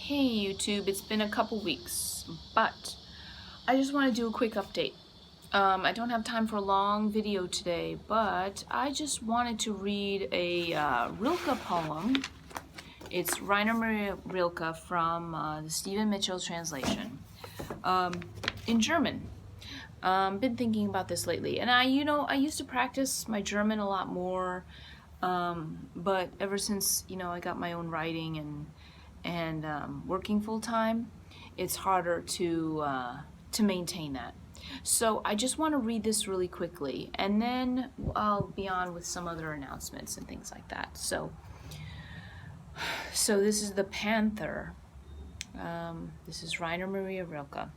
Hey YouTube, it's been a couple weeks, but I just want to do a quick update. I don't have time for a long video today, but I just wanted to read a Rilke poem. It's Rainer Maria Rilke from the Stephen Mitchell translation in German. Been thinking about this lately, and I used to practice my German a lot more, but ever since I got my own writing and working full-time, it's harder to maintain that. So I just want to read this really quickly, and then I'll be on with some other announcements and things like that. So this is the Panther. This is Rainer Maria Rilke.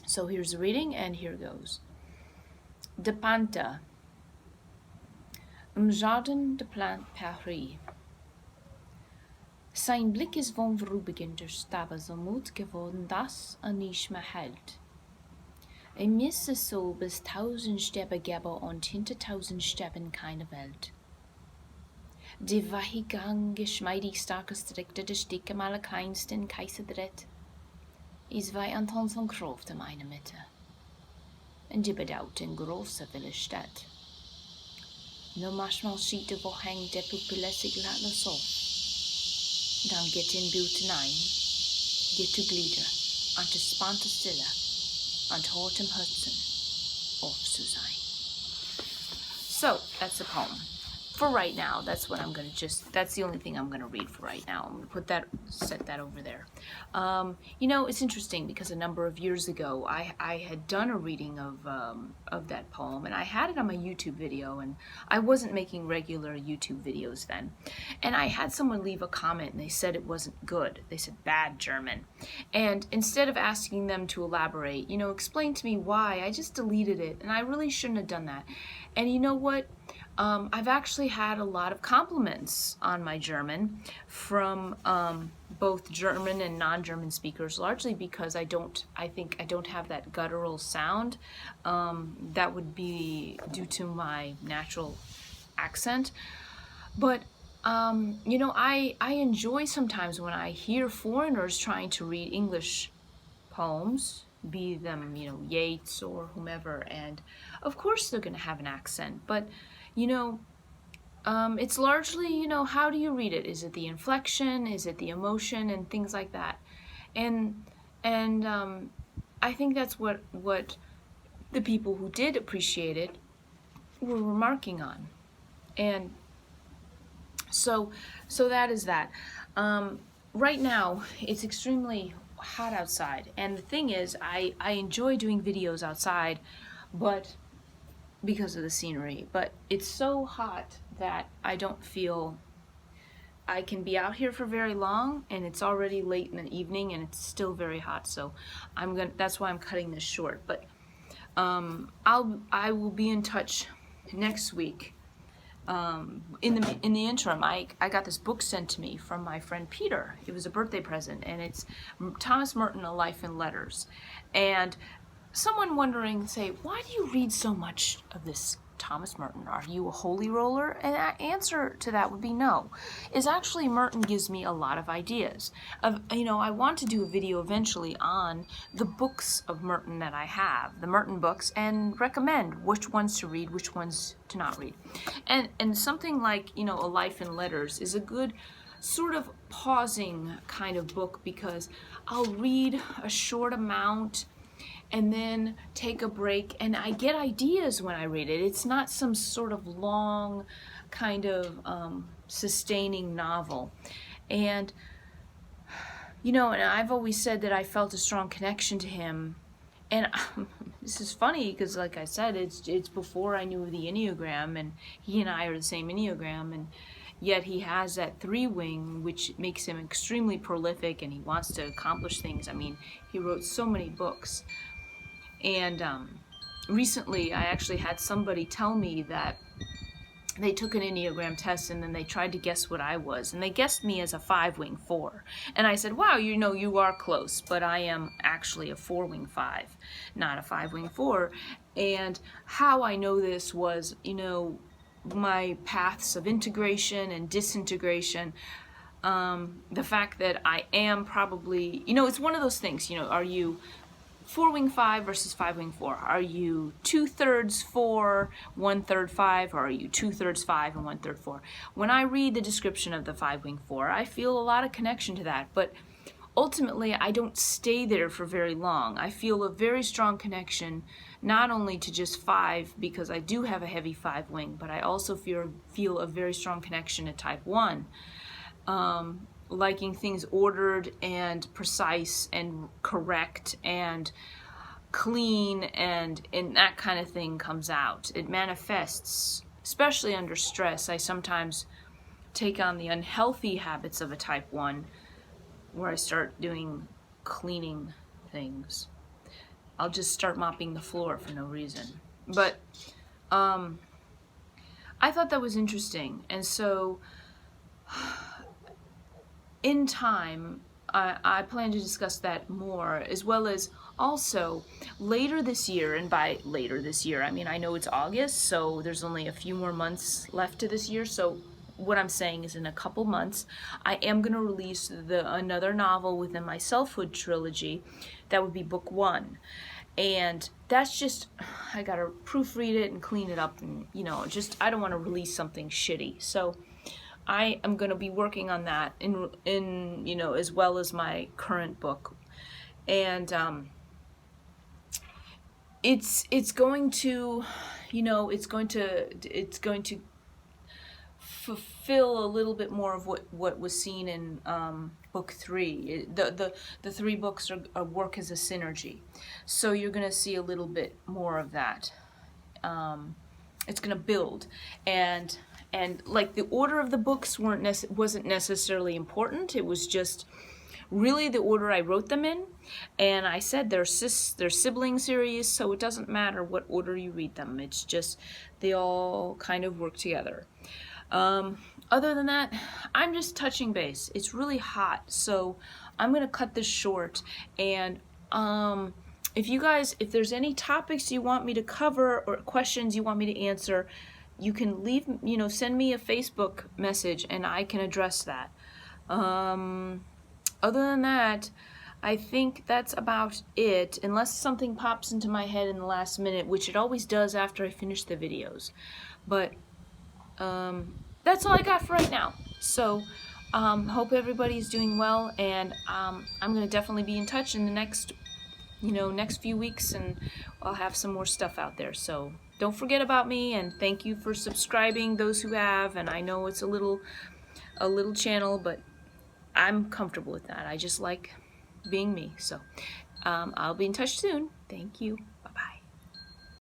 So here's the reading, and here goes. De Panther. Im Jardin de Paris. Sein Blick ist von vorübergehend aber so mut geworden, dass nicht mehr hält. Müsse so bis 1000 Sterbe gäbe und hinter 1000 Sterben keine Welt. Die Wahigang geschmeidig starkes Direkte des Stücke mal kleinsten Kaiser dritt, ist wei Anton von Kraft in einer Mitte. Und die bedauten große Wille Stadt. Nur manchmal schiet der Vorhang der Pupilessig laden so. Dan get in buurt hinein, get to glieder, an te spante stille, an te hoort hem hutsen, of zu sein. So, that's the poem. For right now, that's the only thing I'm gonna read for right now. I'm gonna set that over there. It's interesting because a number of years ago, I had done a reading of that poem, and I had it on my YouTube video, and I wasn't making regular YouTube videos then. And I had someone leave a comment, and they said it wasn't good. They said bad German. And instead of asking them to elaborate, explain to me why, I just deleted it, and I really shouldn't have done that. And you know what? I've actually had a lot of compliments on my German from both German and non-German speakers, largely because I think I don't have that guttural sound. That would be due to my natural accent. But I enjoy sometimes when I hear foreigners trying to read English poems, be them Yeats or whomever, and of course they're going to have an accent, but it's largely, how do you read it? Is it the inflection? Is it the emotion and things like that? And I think that's what the people who did appreciate it were remarking on. And so that is that. Right now, it's extremely hot outside. And the thing is, I enjoy doing videos outside, but because of the scenery, but it's so hot that I don't feel I can be out here for very long, and it's already late in the evening and it's still very hot, so that's why I'm cutting this short. But I will be in touch next week. In the interim, I got this book sent to me from my friend Peter. It was a birthday present, and it's Thomas Merton, A Life in Letters. And someone wondering, say, why do you read so much of this Thomas Merton? Are you a holy roller? And the answer to that would be no. Is actually Merton gives me a lot of ideas. I want to do a video eventually on the books of Merton that I have, the Merton books, and recommend which ones to read, which ones to not read. And something like, A Life in Letters is a good sort of pausing kind of book, because I'll read a short amount and then take a break, and I get ideas when I read it. It's not some sort of long kind of sustaining novel. And and I've always said that I felt a strong connection to him. And this is funny because, like I said, it's before I knew the Enneagram, and he and I are the same Enneagram, and yet he has that 3-wing, which makes him extremely prolific, and he wants to accomplish things. I mean, he wrote so many books. And recently I actually had somebody tell me that they took an Enneagram test, and then they tried to guess what I was, and they guessed me as a 5-wing 4. And I said, wow, you are close, but I am actually a 4-wing 5, not a 5-wing 4. And how I know this was, my paths of integration and disintegration. the fact that I am probably, it's one of those things, are you 4-wing 5 versus 5-wing 4? Are you 2/3 4, 1/3 5, or are you 2/3 5 and 1/3 4? When I read the description of the 5-wing 4, I feel a lot of connection to that, but ultimately I don't stay there for very long. I feel a very strong connection not only to just 5, because I do have a heavy 5-wing, but I also feel a very strong connection to type 1. Liking things ordered and precise and correct and clean, and that kind of thing comes out. It manifests, especially under stress. I sometimes take on the unhealthy habits of a type 1, where I start doing cleaning things. I'll just start mopping the floor for no reason. But I thought that was interesting, and so in time, I plan to discuss that more, as well as also later this year. And by later this year, I mean, I know it's August, so there's only a few more months left to this year. So what I'm saying is, in a couple months, I am going to release another novel within my selfhood trilogy. That would be book 1. And that's just, I got to proofread it and clean it up, and, I don't want to release something shitty. So I am going to be working on that in as well as my current book, and it's going to fulfill a little bit more of what was seen in book 3. The 3 books work as a synergy, so you're going to see a little bit more of that. It's going to build, and like the order of the books wasn't necessarily important. It was just really the order I wrote them in, and I said they're sibling series, so it doesn't matter what order you read them. It's just they all kind of work together. Other than that, I'm just touching base. It's really hot, so I'm gonna cut this short. And if there's any topics you want me to cover or questions you want me to answer, you can send me a Facebook message and I can address that. Other than that, I think that's about it, unless something pops into my head in the last minute, which it always does after I finish the videos. But that's all I got for right now. So hope everybody's doing well, and I'm going to definitely be in touch in the next few weeks, and I'll have some more stuff out there. So don't forget about me, and thank you for subscribing, those who have. And I know it's a little channel, but I'm comfortable with that. I just like being me. So I'll be in touch soon. Thank you. Bye.